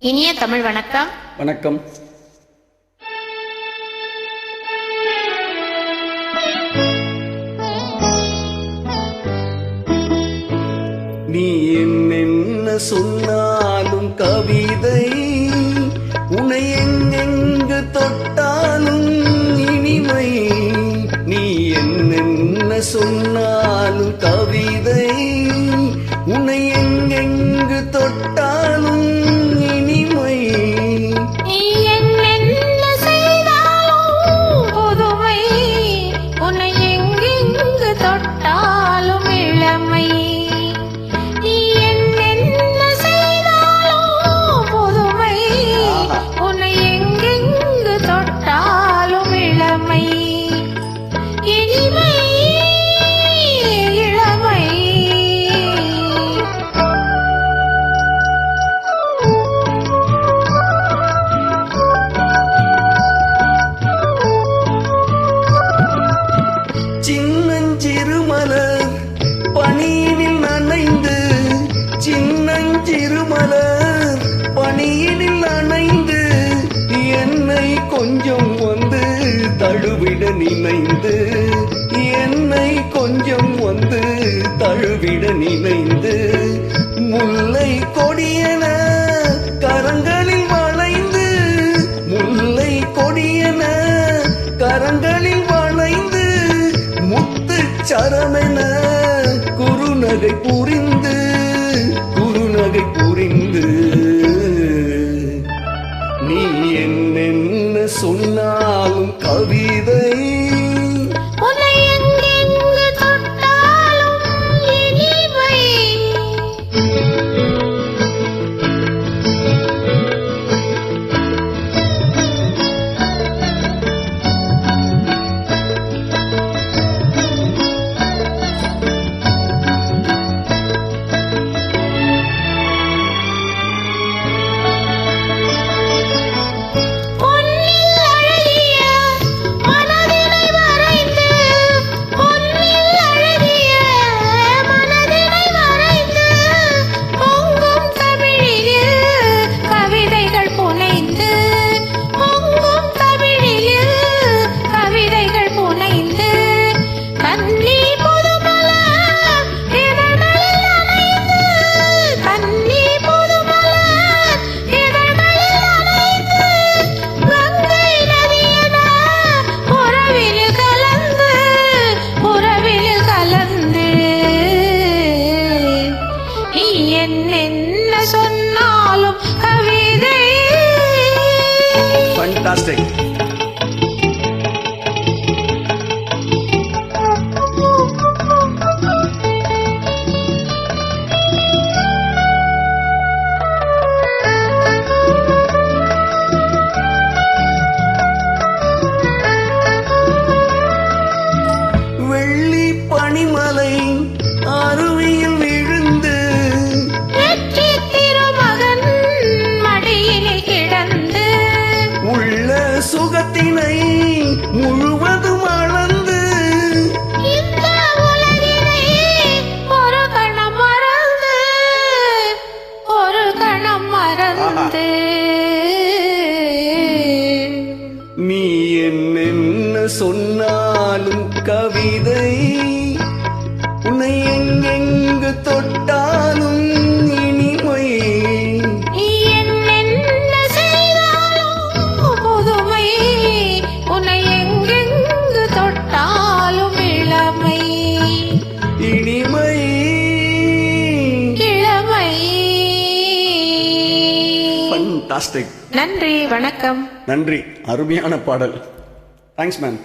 இனிய தமிழ் வணக்கம். வணக்கம். நீ என்ன சொன்னாலும் கவிதை, உன்னை எங்கெங்கு தொட்டாலும் இனிமை. நீ என்ன சொன்னாலும் கவிதை, உன்னை எங்கெங்கு தொட்டாலும் இனிமை. நீ என்ன செய்தாலும் புதுமை, உன்னை எங்கெங்கு தொட்டாலும் இளமை. நீ என்ன செய்தாலும் புதுமை, உன்னை எங்கெங்கு தொட்டாலும் இளமை. இனிமை இளமை. சின்னஞ்சிறுமலர் பனியினில் நனைந்து, சின்னஞ்சிறுமலர் பனியினில் நனைந்து, என்னை கொஞ்சம் வந்து தழுவிட நினைந்து, என்னை கொஞ்சம் வந்து தழுவிட நினைந்து, முல்லை கொடியன கரங்களில் வளைந்து, முல்லை கொடியன கரங்களில் வளைந்து, முத்து சரமென குறுநகை புரிந்து, குறுநகை புரிந்து. நீ என்ன சொன்னாலும் கவிதை, உன்னை எங்கெங்கு தொட்டாலும் இனிமை. பொன்னில் அழகிய மனதினை வரைந்து, பொன்னில் அழகிய மனதினை வரைந்து, பொங்கும் தமிழில் கவிதைகள் புனைந்து, பொங்கும் தமிழில் கவிதைகள் புனைந்து, கன்னி புதுமலர் இதழ்களில் நனைந்து, கன்னி புதுமலர் இதழ்களில் நனைந்து, கங்கை நதியென உறவில் கலந்து, உறவில் கலந்து. நீ என்ன சொன்னாலும் கவிதை. ஃபண்டாஸ்டிக். வெள்ளி பனிமலை அருவியில் விழுந்து, வெற்றி திருமகன் மடியில் கிடந்து, உள்ள சுகத்தினை முழுவதும் அளந்து, இந்த உலகினை ஒரு கணம் மறந்து, ஒரு கணம் மறந்து. நீ என்ன சொன்னாலும் கவிதை, உன்னை எங்கெங்கு தொட்டாலும் இனிமை. நீ என்ன செய்தாலும் புதுமை, உன்னை எங்கெங்கு தொட்டாலும் இளமை. இனிமை. இளமை. ஃபண்டாஸ்டிக். நன்றி, வணக்கம். நன்றி. அருமையான பாடல். Thanks man.